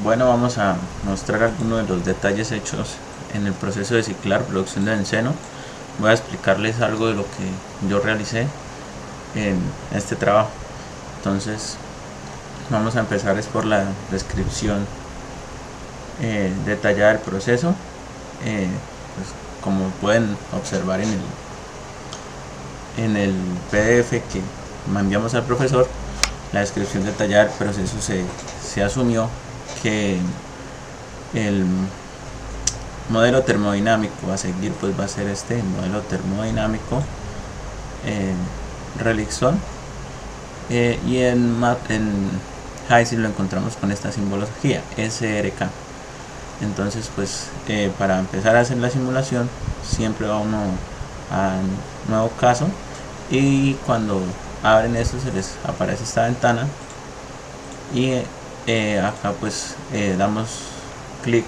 Bueno, vamos a mostrar algunos de los detalles hechos en el proceso de ciclar producción de benceno. Voy a explicarles algo de lo que yo realicé en este trabajo. Entonces, vamos a empezar es por la descripción detallada del proceso. Pues, como pueden observar en el PDF que enviamos al profesor, la descripción detallada del proceso se asumió que el modelo termodinámico a seguir pues va a ser este modelo termodinámico Relikson, y en HYSYS lo encontramos con esta simbología SRK. Entonces pues para empezar a hacer la simulación siempre va uno a un nuevo caso, y cuando abren esto se les aparece esta ventana, y acá pues damos clic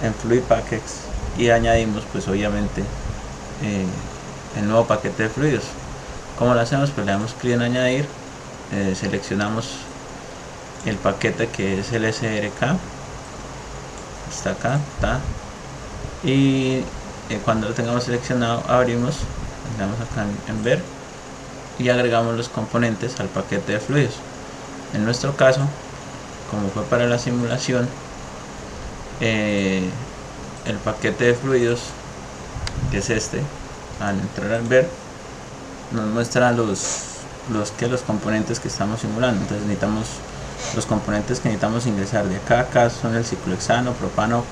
en Fluid Packets y añadimos pues obviamente el nuevo paquete de fluidos. ¿Cómo lo hacemos? Pues le damos clic en añadir, seleccionamos el paquete que es el SRK, está acá, está, y cuando lo tengamos seleccionado abrimos, le damos acá en ver y agregamos los componentes al paquete de fluidos. En nuestro caso, como fue para la simulación, el paquete de fluidos, que es este, al entrar al ver nos muestra los componentes que estamos simulando. Entonces necesitamos los componentes que necesitamos ingresar de acá a acá son el ciclohexano, propano,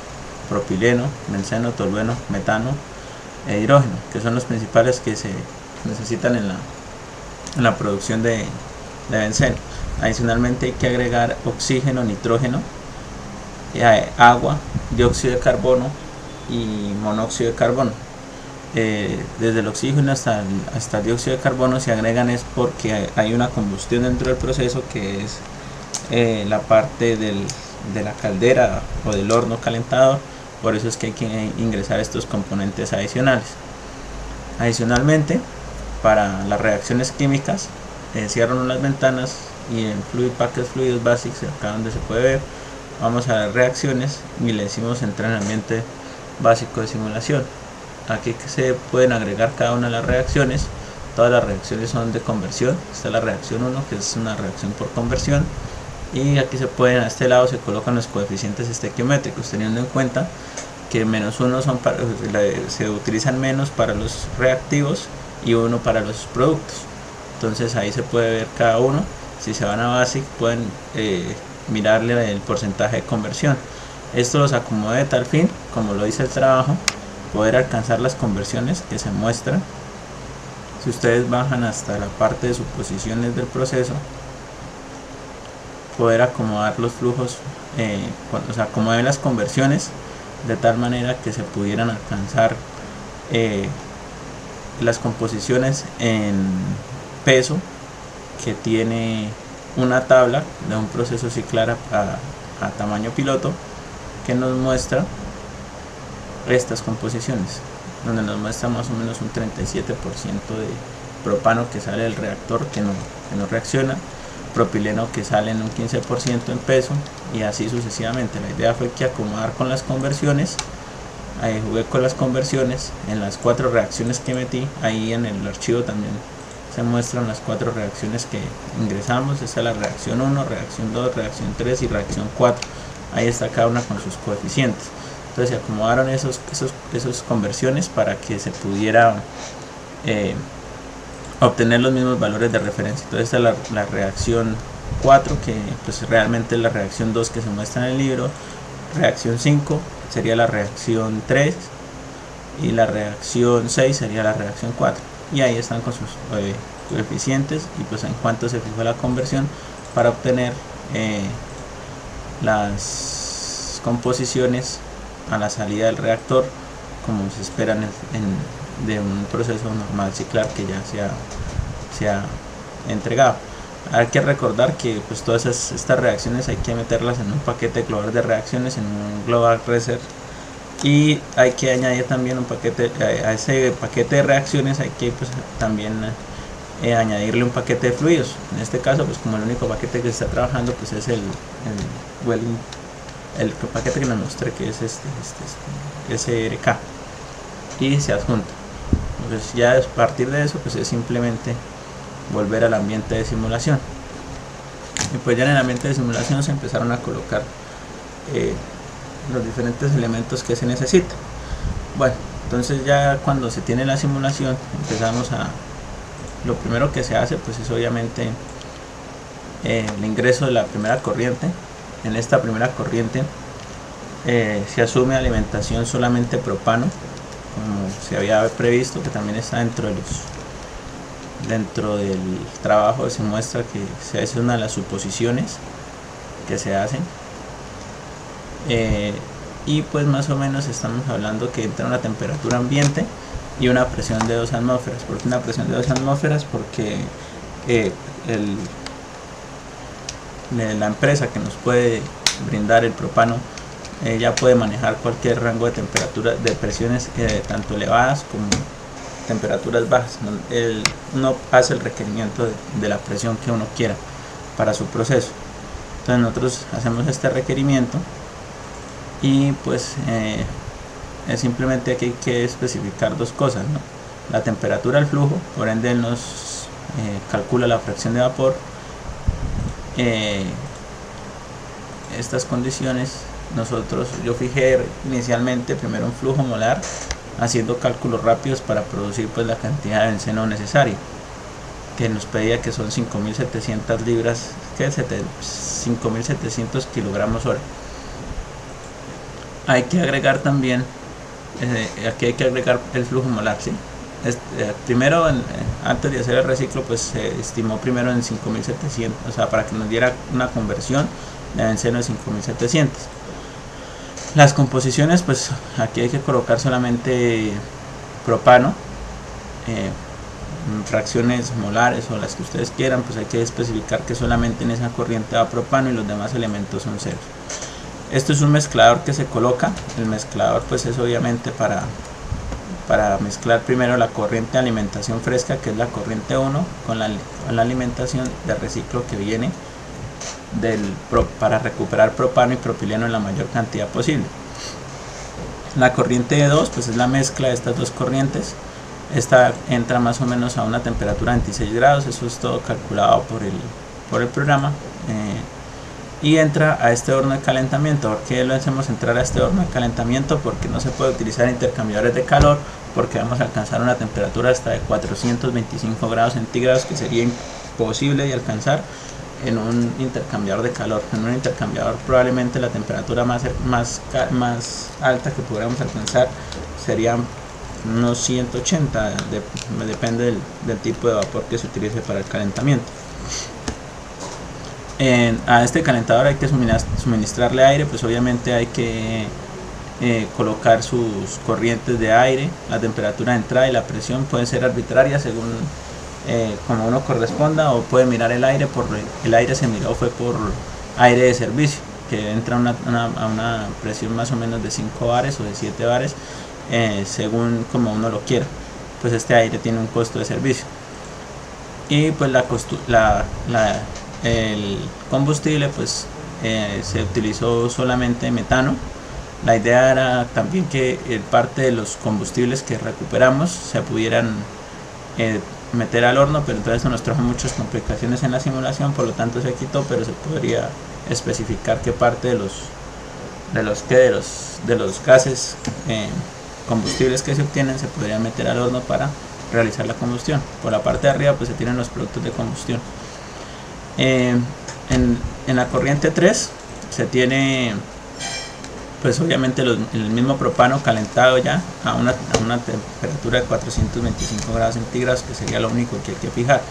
propileno, benceno, tolueno, metano e hidrógeno, que son los principales que se necesitan en la producción de benceno. Adicionalmente hay que agregar oxígeno, nitrógeno, agua, dióxido de carbono y monóxido de carbono. Desde el oxígeno hasta el dióxido de carbono se agregan es porque hay una combustión dentro del proceso, que es la parte de la caldera o del horno calentador. Por eso es que hay que ingresar estos componentes adicionales. Adicionalmente, para las reacciones químicas, cierran las ventanas y en Fluid Packets Fluidos Basics, acá donde se puede ver, vamos a las reacciones y le decimos entrenamiento básico de simulación. Aquí se pueden agregar cada una de las reacciones. Todas las reacciones son de conversión. Esta es la reacción 1, que es una reacción por conversión, y aquí se pueden, a este lado se colocan los coeficientes estequiométricos, teniendo en cuenta que -1 son se utilizan menos para los reactivos y 1 para los productos. Entonces ahí se puede ver cada uno. Si se van a BASIC pueden mirarle el porcentaje de conversión. Esto los acomoda de tal fin, como lo dice el trabajo, poder alcanzar las conversiones que se muestran. Si ustedes bajan hasta la parte de suposiciones del proceso, poder acomodar los flujos, o sea, acomodar las conversiones de tal manera que se pudieran alcanzar las composiciones en peso, que tiene una tabla de un proceso ciclar a tamaño piloto, que nos muestra estas composiciones, donde nos muestra más o menos un 37% de propano que sale del reactor que no reacciona, propileno que sale en un 15% en peso, y así sucesivamente. La idea fue que acomodar con las conversiones. Ahí jugué con las conversiones en las 4 reacciones que metí. Ahí en el archivo también se muestran las 4 reacciones que ingresamos. Esta es la reacción 1, reacción 2, reacción 3 y reacción 4. Ahí está cada una con sus coeficientes. Entonces se acomodaron esos conversiones para que se pudiera obtener los mismos valores de referencia. Entonces esta es la reacción 4, que pues realmente es la reacción 2 que se muestra en el libro. Reacción 5 sería la reacción 3 y la reacción 6 sería la reacción 4, y ahí están con sus coeficientes y pues en cuanto se fijó la conversión para obtener las composiciones a la salida del reactor, como se espera de un proceso normal ciclar que ya se ha entregado. Hay que recordar que pues todas estas reacciones hay que meterlas en un paquete global de reacciones, en un global reserve, y hay que añadir también un paquete a ese paquete de reacciones. Hay que pues también añadirle un paquete de fluidos. En este caso pues como el único paquete que se está trabajando pues es el Welling el paquete que nos mostré, que es SRK, y se adjunta. Entonces ya a partir de eso pues es simplemente volver al ambiente de simulación, y pues ya en el ambiente de simulación se empezaron a colocar los diferentes elementos que se necesitan. Bueno, entonces ya cuando se tiene la simulación empezamos a, lo primero que se hace pues es obviamente el ingreso de la primera corriente. En esta primera corriente se asume alimentación solamente propano, como se había previsto, que también está dentro del trabajo. Se muestra que se hace una de las suposiciones que se hacen, y pues más o menos estamos hablando que entra una temperatura ambiente y una presión de 2 atmósferas. ¿Por qué una presión de 2 atmósferas? Porque la empresa que nos puede brindar el propano ya puede manejar cualquier rango de temperatura, de presiones tanto elevadas como temperaturas bajas. Uno hace el requerimiento de la presión que uno quiera para su proceso. Entonces nosotros hacemos este requerimiento, y pues simplemente aquí hay que especificar dos cosas, ¿no? La temperatura del flujo, por ende él nos calcula la fracción de vapor. Estas condiciones yo fijé inicialmente primero un flujo molar, haciendo cálculos rápidos para producir pues la cantidad de benceno necesaria, que nos pedía, que son 5.700 libras, que es 5.700 kilogramos hora. Hay que agregar también, aquí hay que agregar el flujo molar, ¿sí? Primero, antes de hacer el reciclo, pues se estimó primero en 5.700, o sea, para que nos diera una conversión de benceno de 5.700. Las composiciones, pues aquí hay que colocar solamente propano, fracciones molares o las que ustedes quieran, pues hay que especificar que solamente en esa corriente va propano y los demás elementos son ceros. Esto es un mezclador que se coloca. El mezclador pues es obviamente para mezclar primero la corriente de alimentación fresca, que es la corriente 1, con la alimentación de reciclo que viene para recuperar propano y propileno en la mayor cantidad posible. La corriente de 2 pues es la mezcla de estas dos corrientes. Esta entra más o menos a una temperatura de 26 grados, eso es todo calculado por el programa, y entra a este horno de calentamiento. ¿Por qué lo hacemos entrar a este horno de calentamiento? Porque no se puede utilizar intercambiadores de calor, porque vamos a alcanzar una temperatura hasta de 425 grados centígrados, que sería imposible de alcanzar en un intercambiador de calor. En un intercambiador probablemente la temperatura más alta que pudiéramos alcanzar sería unos 180, depende del tipo de vapor que se utilice para el calentamiento. A este calentador hay que suministrarle aire, pues obviamente hay que colocar sus corrientes de aire. La temperatura de entrada y la presión pueden ser arbitrarias según como uno corresponda, o puede mirar el aire. El aire se miró fue por aire de servicio, que entra a una presión más o menos de 5 bares o de 7 bares, según como uno lo quiera. Pues este aire tiene un costo de servicio, y pues el combustible pues se utilizó solamente metano. La idea era también que parte de los combustibles que recuperamos se pudieran meter al horno, pero entonces nos trajo muchas complicaciones en la simulación, por lo tanto se quitó, pero se podría especificar qué parte de los gases combustibles que se obtienen se podrían meter al horno para realizar la combustión. Por la parte de arriba pues se tienen los productos de combustión. En la corriente 3 se tiene pues obviamente el mismo propano calentado ya a una temperatura de 425 grados centígrados, que sería lo único que hay que fijar.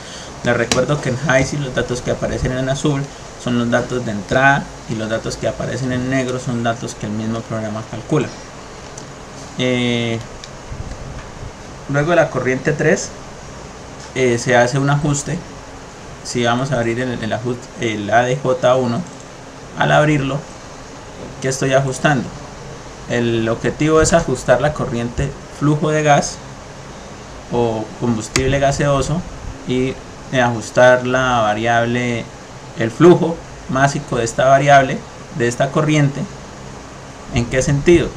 Les recuerdo que en HYSYS los datos que aparecen en azul son los datos de entrada, y los datos que aparecen en negro son datos que el mismo programa calcula. Luego de la corriente 3 se hace un ajuste. Si vamos a abrir el ADJ1, al abrirlo, ¿qué estoy ajustando? El objetivo es ajustar la corriente flujo de gas o combustible gaseoso, y ajustar la variable, el flujo másico de esta variable, de esta corriente, ¿En qué sentido?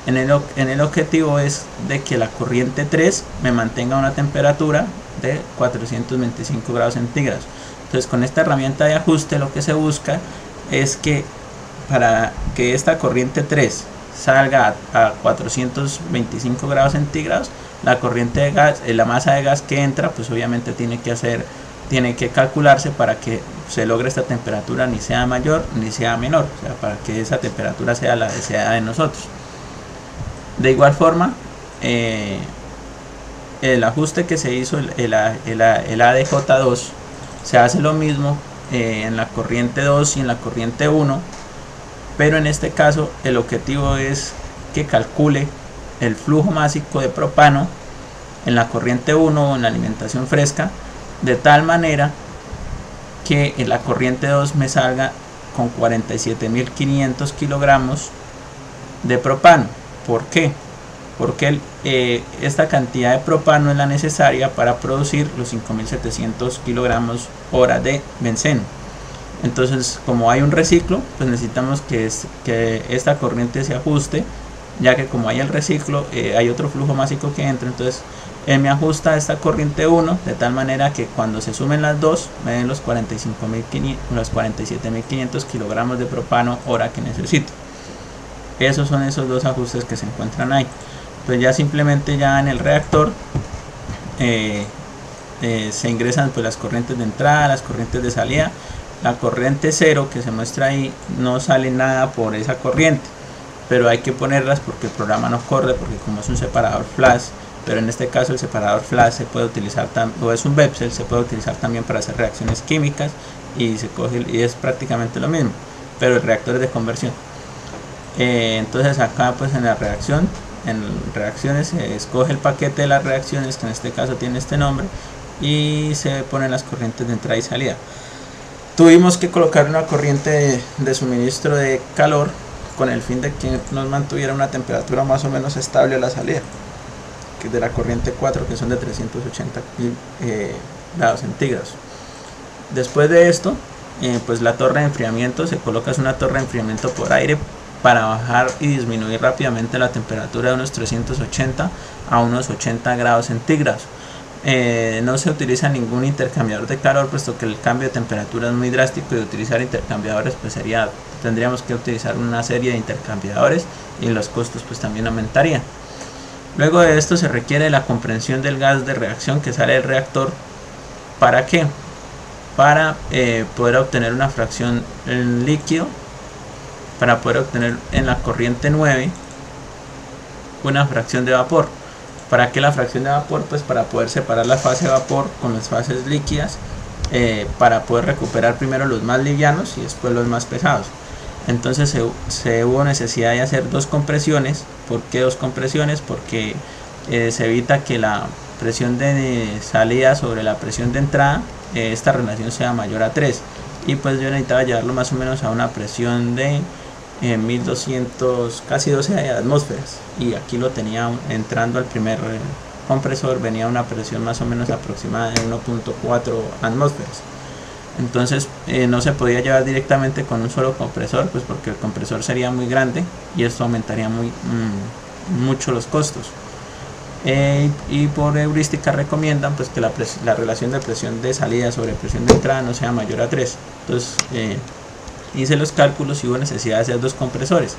En el objetivo es de que la corriente 3 me mantenga una temperatura de 425 grados centígrados. Entonces con esta herramienta de ajuste lo que se busca es que para que esta corriente 3 salga a 425 grados centígrados, la corriente de gas, la masa de gas que entra, pues obviamente tiene que calcularse para que se logre esta temperatura ni sea mayor ni sea menor, o sea, para que esa temperatura sea la deseada de nosotros. De igual forma, el ajuste que se hizo, el ADJ2, se hace lo mismo en la corriente 2 y en la corriente 1, pero en este caso el objetivo es que calcule el flujo másico de propano en la corriente 1 o en la alimentación fresca, de tal manera que en la corriente 2 me salga con 47.500 kilogramos de propano. ¿Por qué? Porque esta cantidad de propano es la necesaria para producir los 5.700 kilogramos hora de benceno. Entonces, como hay un reciclo, pues necesitamos que esta corriente se ajuste, ya que como hay el reciclo, hay otro flujo másico que entra. Entonces él me ajusta esta corriente 1 de tal manera que cuando se sumen las dos me den los 47.500 kilogramos de propano hora que necesito. Esos son esos dos ajustes que se encuentran ahí. Entonces ya simplemente ya en el reactor se ingresan pues las corrientes de entrada, las corrientes de salida. La corriente 0 que se muestra ahí, no sale nada por esa corriente, pero hay que ponerlas porque el programa no corre, porque como es un separador flash, pero en este caso el separador flash se puede utilizar, o es un Vepsel, se puede utilizar también para hacer reacciones químicas y es prácticamente lo mismo, pero el reactor es de conversión. Entonces acá pues en reacciones se escoge el paquete de las reacciones, que en este caso tiene este nombre, y se ponen las corrientes de entrada y salida. Tuvimos que colocar una corriente de suministro de calor con el fin de que nos mantuviera una temperatura más o menos estable a la salida, que es de la corriente 4, que son de 380 grados centígrados. Después de esto, pues la torre de enfriamiento, se coloca una torre de enfriamiento por aire para bajar y disminuir rápidamente la temperatura de unos 380 a unos 80 grados centígrados. No se utiliza ningún intercambiador de calor, puesto que el cambio de temperatura es muy drástico, y utilizar intercambiadores pues tendríamos que utilizar una serie de intercambiadores y los costos pues también aumentarían. Luego de esto se requiere la comprensión del gas de reacción que sale del reactor. ¿Para qué? Para poder obtener una fracción en líquido, para poder obtener en la corriente 9 una fracción de vapor. ¿Para qué la fracción de vapor? Pues para poder separar la fase de vapor con las fases líquidas, para poder recuperar primero los más livianos y después los más pesados. Entonces se hubo necesidad de hacer dos compresiones. ¿Por qué dos compresiones? Porque se evita que la presión de salida sobre la presión de entrada, esta relación sea mayor a 3, y pues yo necesitaba llevarlo más o menos a una presión de 1200, casi 12 atmósferas, y aquí lo tenía entrando al primer compresor, venía una presión más o menos aproximada de 1.4 atmósferas. Entonces no se podía llevar directamente con un solo compresor, pues porque el compresor sería muy grande y esto aumentaría mucho los costos. Y por heurística recomiendan pues que la relación de presión de salida sobre presión de entrada no sea mayor a 3. Entonces hice los cálculos y hubo necesidad de hacer dos compresores.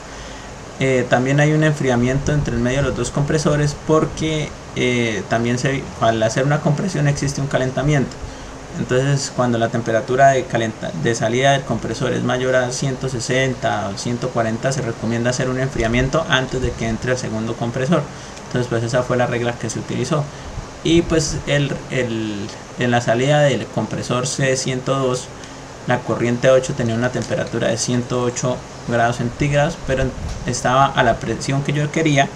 También hay un enfriamiento entre el medio de los dos compresores, porque también al hacer una compresión existe un calentamiento. Entonces cuando la temperatura de salida del compresor es mayor a 160 o 140, se recomienda hacer un enfriamiento antes de que entre el segundo compresor. Entonces pues esa fue la regla que se utilizó. Y pues en la salida del compresor C102, la corriente 8 tenía una temperatura de 108 grados centígrados, pero estaba a la presión que yo quería,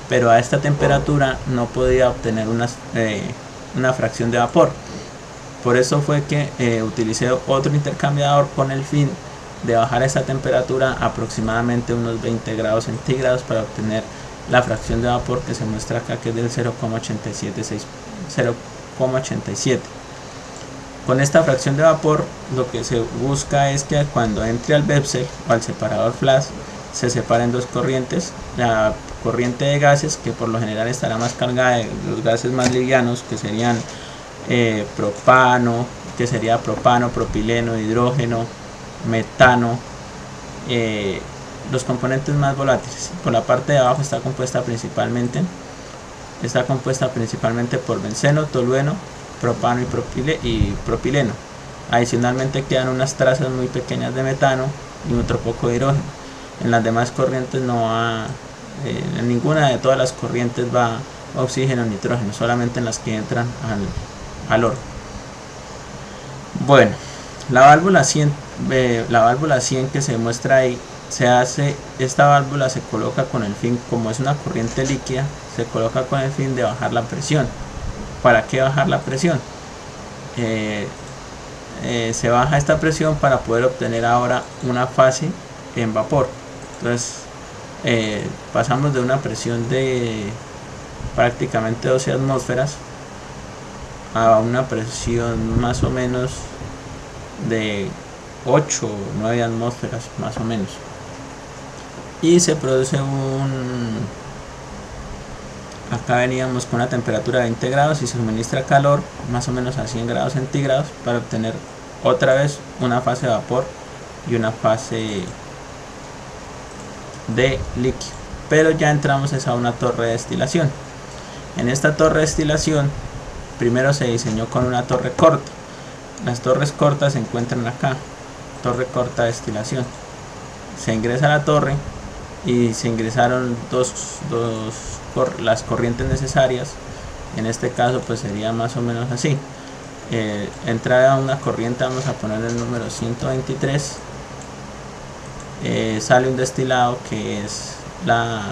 pero a esta temperatura no podía obtener una fracción de vapor. Por eso fue que utilicé otro intercambiador con el fin de bajar esta temperatura aproximadamente unos 20 grados centígrados para obtener la fracción de vapor que se muestra acá, que es del 0,87. Con esta fracción de vapor lo que se busca es que cuando entre al Vepsel o al separador flash se separa en dos corrientes: la corriente de gases, que por lo general estará más cargada de los gases más livianos, que serían propano, propileno, hidrógeno, metano, los componentes más volátiles. Por la parte de abajo está compuesta principalmente por benceno, tolueno, propano y propileno. Adicionalmente quedan unas trazas muy pequeñas de metano y otro poco de hidrógeno. En las demás corrientes no va, en ninguna de todas las corrientes va oxígeno, nitrógeno, solamente en las que entran al oro. Bueno, la válvula 100 que se muestra ahí, esta válvula se coloca con el fin, como es una corriente líquida, se coloca con el fin de bajar la presión. ¿Para qué bajar la presión? Se baja esta presión para poder obtener ahora una fase en vapor. Entonces pasamos de una presión de prácticamente 12 atmósferas a una presión más o menos de 8 o 9 atmósferas más o menos, y se produce acá veníamos con una temperatura de 20 grados y se suministra calor más o menos a 100 grados centígrados para obtener otra vez una fase de vapor y una fase de líquido. Pero ya entramos a una torre de destilación. En esta torre de destilación primero se diseñó con una torre corta. Las torres cortas se encuentran acá: torre corta de destilación. Se ingresa a la torre y se ingresaron las corrientes necesarias. En este caso pues sería más o menos así: entra una corriente, vamos a poner el número 123, sale un destilado que es la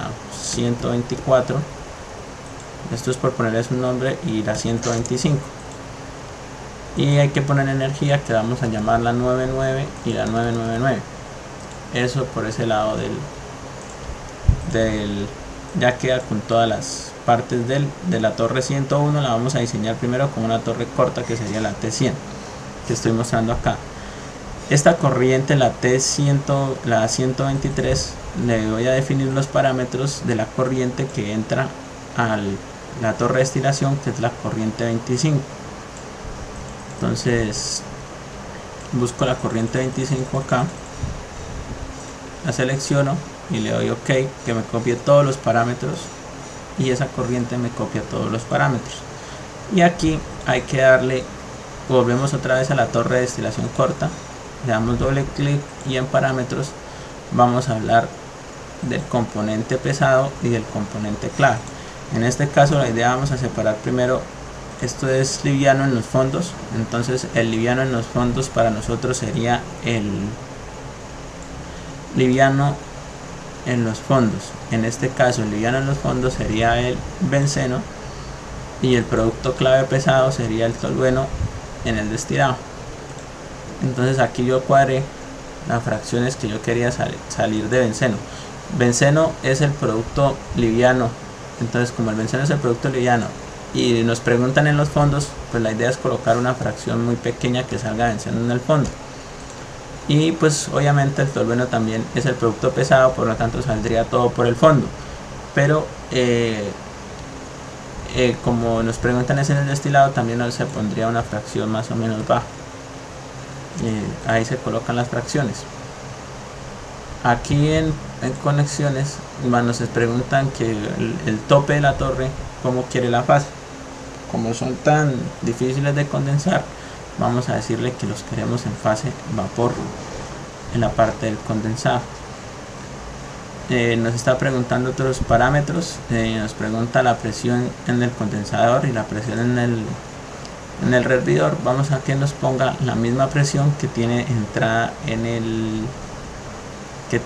124, esto es por ponerles un nombre, y la 125, y hay que poner energía que vamos a llamar la 99 y la 999. Eso por ese lado ya queda con todas las partes de la torre 101. La vamos a diseñar primero con una torre corta, que sería la T100 que estoy mostrando acá. Esta corriente, la 123, le voy a definir los parámetros de la corriente que entra a la torre de destilación, que es la corriente 25. Entonces busco la corriente 25 acá, la selecciono y le doy OK, que me copie todos los parámetros, y esa corriente me copia todos los parámetros. Y aquí hay que darle, volvemos otra vez a la torre de destilación corta, le damos doble clic y en parámetros vamos a hablar del componente pesado y del componente clave. En este caso la idea, vamos a separar primero, esto es liviano en los fondos, entonces el liviano en los fondos para nosotros sería el liviano en los fondos. En este caso el liviano en los fondos sería el benceno, y el producto clave pesado sería el tolueno en el destilado. Entonces aquí yo cuadré las fracciones que yo quería salir de benceno. Benceno es el producto liviano, entonces como el benceno es el producto liviano y nos preguntan en los fondos, pues la idea es colocar una fracción muy pequeña que salga benceno en el fondo. Y pues obviamente el tolueno también es el producto pesado, por lo tanto saldría todo por el fondo. Pero como nos preguntan es en el destilado, también se pondría una fracción más o menos baja. Ahí se colocan las fracciones. Aquí en conexiones nos preguntan que el tope de la torre, cómo quiere la fase. Como son tan difíciles de condensar, vamos a decirle que los queremos en fase vapor, en la parte del condensado. Nos está preguntando otros parámetros, nos pregunta la presión en el condensador y la presión en el hervidor. Vamos a que nos ponga la misma presión que tiene entrada que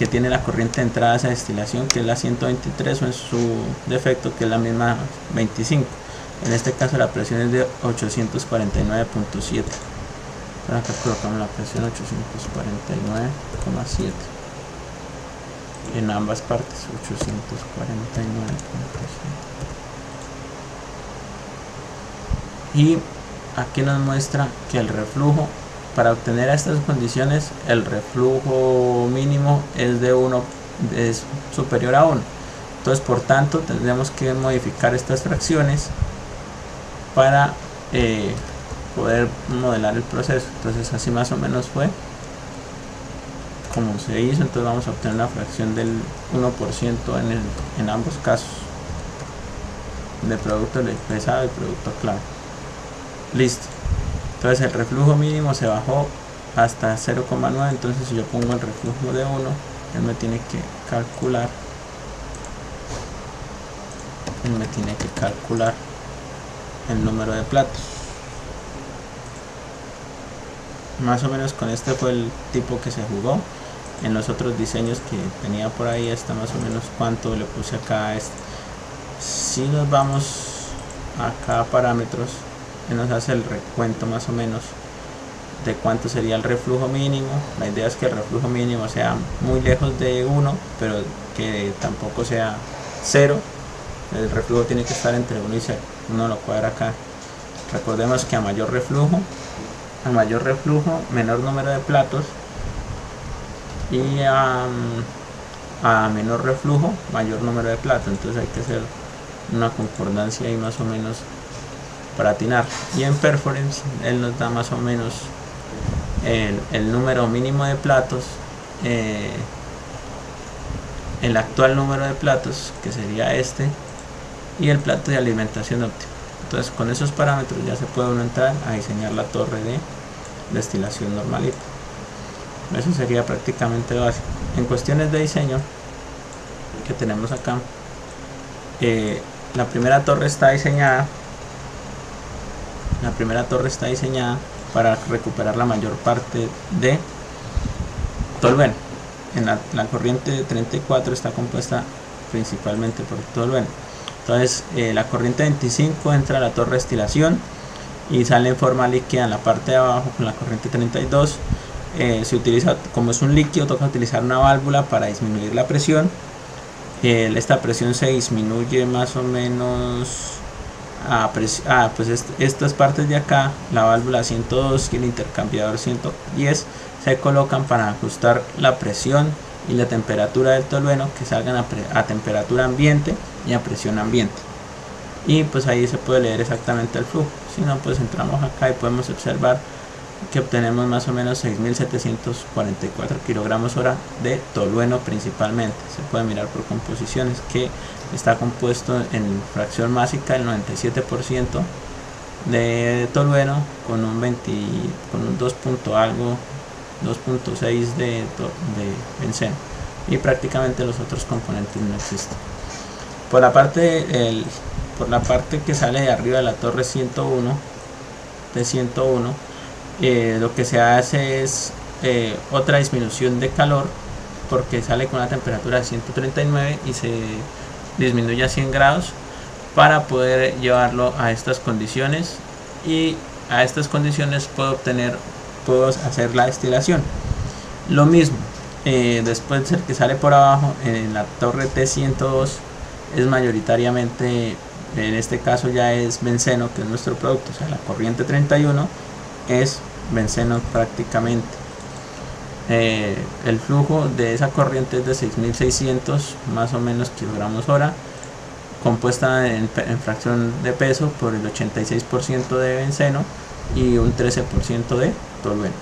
tiene la corriente de entrada a esa destilación, que es la 123, o en su defecto que es la misma 25. En este caso la presión es de 849.7. Para acá colocamos la presión 849,7 en ambas partes, 849,7. Y aquí nos muestra que el reflujo para obtener estas condiciones el reflujo mínimo es de 1, es superior a 1. Entonces por tanto tendremos que modificar estas fracciones para poder modelar el proceso. Entonces así más o menos fue como se hizo. Entonces vamos a obtener una fracción del 1% en ambos casos, de producto pesado y producto claro. Listo. Entonces el reflujo mínimo se bajó hasta 0,9. entonces si yo pongo el reflujo de 1, él me tiene que calcular el número de platos. Más o menos con este fue el tipo que se jugó. En los otros diseños que tenía por ahí está más o menos cuánto le puse acá a este. Si nos vamos acá a parámetros, nos hace el recuento más o menos de cuánto sería el reflujo mínimo. La idea es que el reflujo mínimo sea muy lejos de 1, pero que tampoco sea 0. El reflujo tiene que estar entre 1 y 0. Uno lo cuadra acá. Recordemos que a mayor reflujo, menor número de platos, y a menor reflujo, mayor número de platos. Entonces hay que hacer una concordancia ahí más o menos para atinar. Y en performance él nos da más o menos el número mínimo de platos, el actual número de platos, que sería este, y el plato de alimentación óptima. Entonces con esos parámetros ya se puede uno entrar a diseñar la torre de destilación normalita. Eso sería prácticamente básico. En cuestiones de diseño que tenemos acá, la primera torre está diseñada para recuperar la mayor parte de tolueno. En la corriente 34 está compuesta principalmente por tolueno. Entonces la corriente 25 entra a la torre de destilación y sale en forma líquida en la parte de abajo con la corriente 32. Se utiliza, como es un líquido, toca utilizar una válvula para disminuir la presión. Esta presión se disminuye más o menos pues estas partes de acá, la válvula 102 y el intercambiador 110 se colocan para ajustar la presión y la temperatura del tolueno, que salgan a temperatura ambiente y a presión ambiente. Y pues ahí se puede leer exactamente el flujo. Si no, pues entramos acá y podemos observar que obtenemos más o menos 6.744 kilogramos hora de tolueno principalmente. Se puede mirar por composiciones que está compuesto en fracción másica el 97% de tolueno con un 2.6 de benceno, y prácticamente los otros componentes no existen. Por la parte que sale de arriba de la torre 101, lo que se hace es otra disminución de calor, porque sale con una temperatura de 139 y se disminuye a 100 grados para poder llevarlo a estas condiciones, y a estas condiciones puedo hacer la destilación. Lo mismo después del que sale por abajo en la torre T102 es mayoritariamente, en este caso ya es benceno, que es nuestro producto. O sea, la corriente 31 es benceno prácticamente. El flujo de esa corriente es de 6.600 más o menos kilogramos hora, compuesta en fracción de peso por el 86% de benceno y un 13% de tolueno.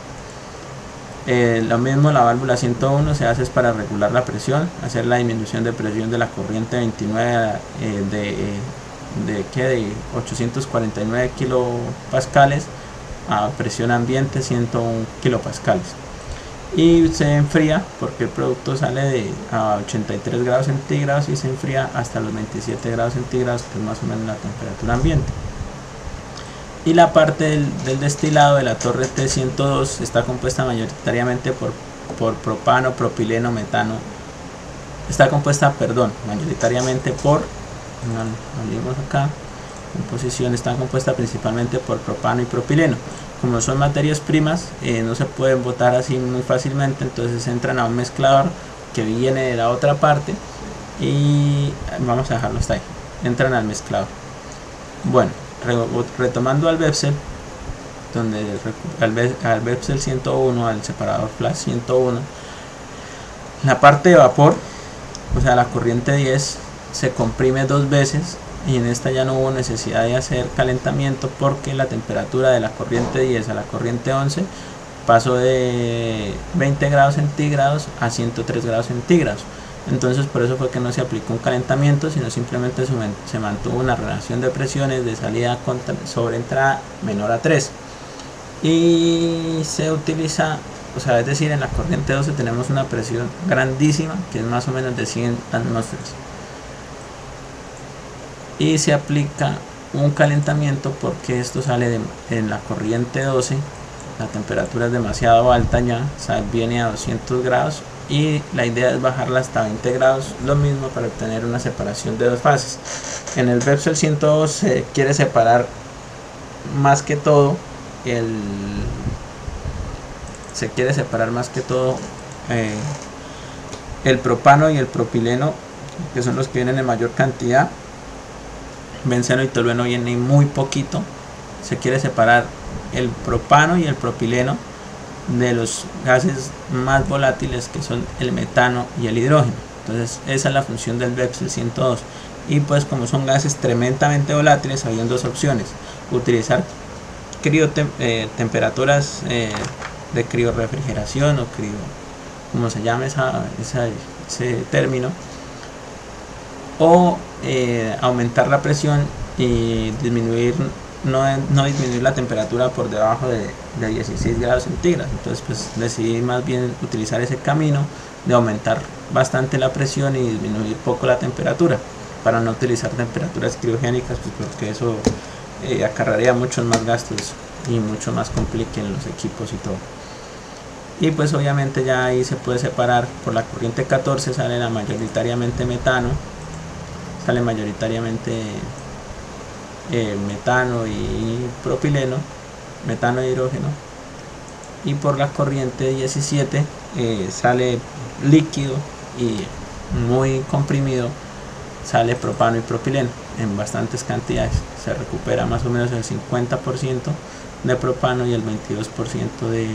Lo mismo, la válvula 101 se hace para regular la presión, hacer la disminución de presión de la corriente 29 de 849 kilopascales a presión ambiente 101 kilopascales, y se enfría porque el producto sale a 83 grados centígrados y se enfría hasta los 27 grados centígrados, que es más o menos la temperatura ambiente. Y la parte del destilado de la torre T102 está compuesta mayoritariamente por propano, propileno, metano. Mayoritariamente por, abrimos acá, composición, está compuesta principalmente por propano y propileno. Como son materias primas, no se pueden botar así muy fácilmente, entonces entran a un mezclador que viene de la otra parte, y vamos a dejarlo hasta ahí. Entran al mezclador. Bueno, retomando al Vepsel, donde al Vepsel 101, al separador flash 101, la parte de vapor, o sea la corriente 10, se comprime 2 veces, y en esta ya no hubo necesidad de hacer calentamiento porque la temperatura de la corriente 10 a la corriente 11 pasó de 20 grados centígrados a 103 grados centígrados. Entonces por eso fue que no se aplicó un calentamiento, sino simplemente se mantuvo una relación de presiones de salida sobre entrada menor a 3, y se utiliza, o sea, es decir, en la corriente 12 tenemos una presión grandísima que es más o menos de 100 atmósferas, y se aplica un calentamiento porque esto sale en la corriente 12, la temperatura es demasiado alta ya, o sea, viene a 200 grados, y la idea es bajarla hasta 20 grados, lo mismo para obtener una separación de 2 fases. En el Vepsel 102 se quiere separar más que todo el propano y el propileno, que son los que vienen en mayor cantidad. Benceno y tolueno vienen muy poquito. Se quiere separar el propano y el propileno de los gases más volátiles, que son el metano y el hidrógeno. Entonces esa es la función del Vepsel 102. Y pues como son gases tremendamente volátiles, habían 2 opciones: utilizar temperaturas de criorrefrigeración o como se llama ese término, o aumentar la presión y no disminuir la temperatura por debajo de 16 grados centígrados. Entonces pues decidí más bien utilizar ese camino de aumentar bastante la presión y disminuir poco la temperatura, para no utilizar temperaturas criogénicas, pues porque eso acarrearía muchos más gastos y mucho más complique en los equipos y todo. Y pues obviamente ya ahí se puede separar. Por la corriente 14 sale mayoritariamente metano, sale mayoritariamente metano y propileno, metano e hidrógeno. Y por la corriente 17 sale líquido y muy comprimido, sale propano y propileno en bastantes cantidades. Se recupera más o menos el 50% de propano y el 22% de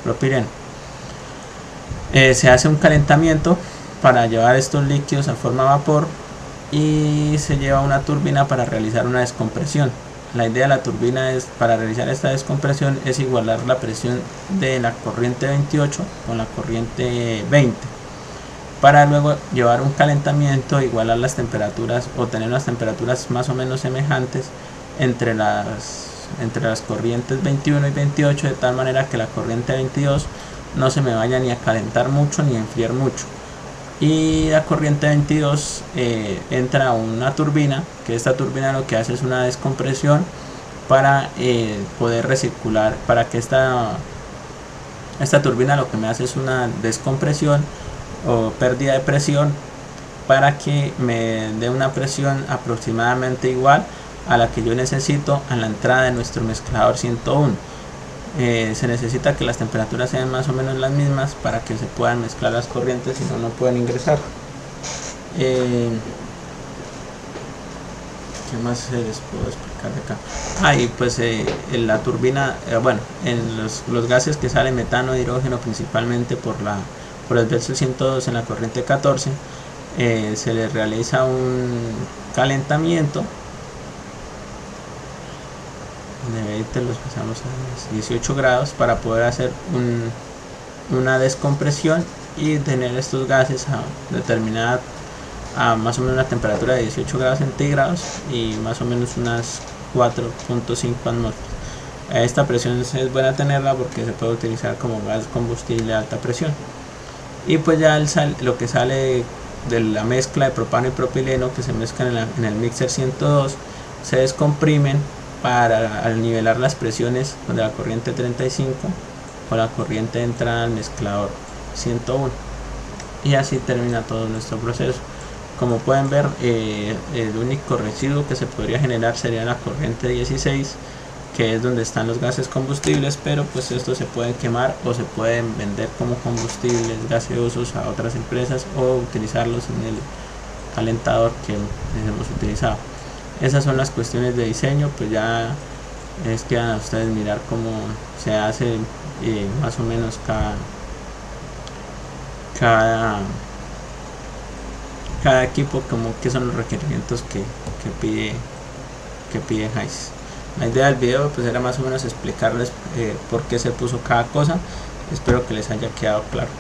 propileno. Se hace un calentamiento para llevar estos líquidos a forma vapor, y se lleva una turbina para realizar una descompresión. La idea de la turbina para realizar esta descompresión es igualar la presión de la corriente 28 con la corriente 20, para luego llevar un calentamiento, igualar las temperaturas o tener unas temperaturas más o menos semejantes entre las corrientes 21 y 28, de tal manera que la corriente 22 no se me vaya ni a calentar mucho ni a enfriar mucho. Y la corriente 22 entra a una turbina, que esta turbina lo que hace es una descompresión para poder recircular, para que esta turbina lo que me hace es una descompresión o pérdida de presión, para que me dé una presión aproximadamente igual a la que yo necesito a la entrada de nuestro mezclador 101. Se necesita que las temperaturas sean más o menos las mismas para que se puedan mezclar las corrientes, si no, no pueden ingresar. ¿Qué más se les puedo explicar de acá? Y pues la turbina, bueno, en los gases que salen metano e hidrógeno principalmente por el Vepsel 102 en la corriente 14, se les realiza un calentamiento. Los pasamos a 18 grados para poder hacer una descompresión y tener estos gases determinada a más o menos una temperatura de 18 grados centígrados y más o menos unas 4.5 atmósferas. Esta presión es buena tenerla porque se puede utilizar como gas combustible de alta presión. Y pues ya lo que sale de la mezcla de propano y propileno, que se mezclan en el mixer 102, se descomprimen para al nivelar las presiones de la corriente 35 con la corriente de entrada al mezclador 101, y así termina todo nuestro proceso. Como pueden ver, el único residuo que se podría generar sería la corriente 16, que es donde están los gases combustibles, pero pues estos se pueden quemar o se pueden vender como combustibles gaseosos a otras empresas o utilizarlos en el calentador que hemos utilizado. Esas son las cuestiones de diseño. Pues ya es que a ustedes mirar cómo se hace más o menos cada, cada equipo, como que son los requerimientos que pide HYSE. La idea del video pues era más o menos explicarles por qué se puso cada cosa. Espero que les haya quedado claro.